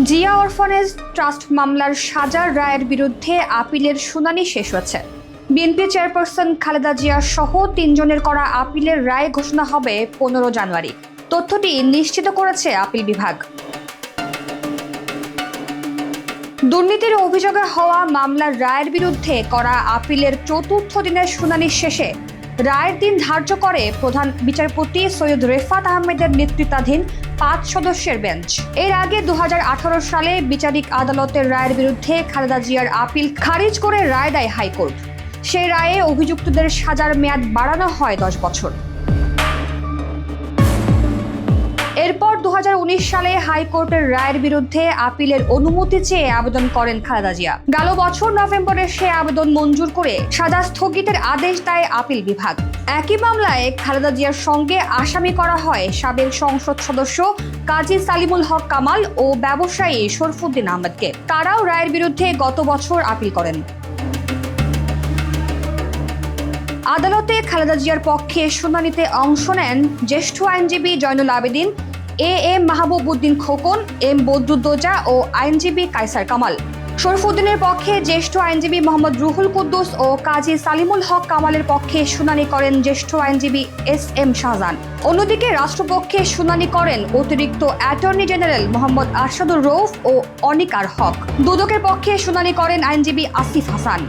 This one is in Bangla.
জিয়া অরফানেজ ট্রাস্ট মামলার সাজার রায়ের বিরুদ্ধে আপিলের শুনানি শেষ হয়েছে। বিএনপি চেয়ারপারসন খালেদা জিয়া সহ ৩ জনের করা আপিলের রায় ঘোষণা হবে ১৫ জানুয়ারি। তথ্যটি নিশ্চিত করেছে আপিল বিভাগ। দুর্নীতির অভিযোগে হওয়া মামলার রায়ের বিরুদ্ধে করা আপিলের চতুর্থ দিনের শুনানি শেষে রায়ের দিন ধার্য করে প্রধান বিচারপতি সৈয়দ রেফাত আহমেদের নেতৃত্বাধীন ৫ সদস্যের বেঞ্চ। এর আগে ২০১৮ সালে বিচারিক আদালতের রায়ের বিরুদ্ধে খালেদা জিয়ার আপিল খারিজ করে রায় দেয় হাইকোর্ট। সেই রায়ে অভিযুক্তদের সাজার মেয়াদ বাড়ানো হয় ১০ বছর। এরপর ২০১৯ সালে হাইকোর্টের রায়ের বিরুদ্ধে আপিলের অনুমতি চেয়ে আবেদন করেন খালেদা জিয়া। গেল বছর নভেম্বরে সে আবেদন মঞ্জুর করে সাজা স্থগিতের আদেশ দেয় আপিল বিভাগ। একই মামলায় খালেদা জিয়ার সঙ্গে আসামি করা হয় সাবেক সংসদ সদস্য কাজী সালিমুল হক কামাল ও ব্যবসায়ী শরফুদ্দিন আহমেদকে। তারাও রায়ের বিরুদ্ধে গত বছর আপিল করেন। আদালতে খালেদা জিয়ার পক্ষে শুনানিতে অংশ নেন জ্যেষ্ঠ আইনজীবী জয়নুল আবেদিন, এম মাহবুব উদ্দিন খোকন, এম বদরুদ্দোজা ও আইনজীবী কায়সার কামাল। শরফুদ্দিনের পক্ষে জ্যেষ্ঠ আইনজীবী মোহাম্মদ রুহুল কুদ্দুস ও কাজী সালিমুল হক কামালের পক্ষে শুনানি করেন জ্যেষ্ঠ আইনজীবী এম শাহজাহান। অন্যদিকে রাষ্ট্রপক্ষে শুনানি করেন অতিরিক্ত অ্যাটর্নি জেনারেল মোহাম্মদ আরশাদুর রউফ ও অনিকার হক। দুদকের পক্ষে শুনানি করেন আইনজীবী আসিফ হাসান।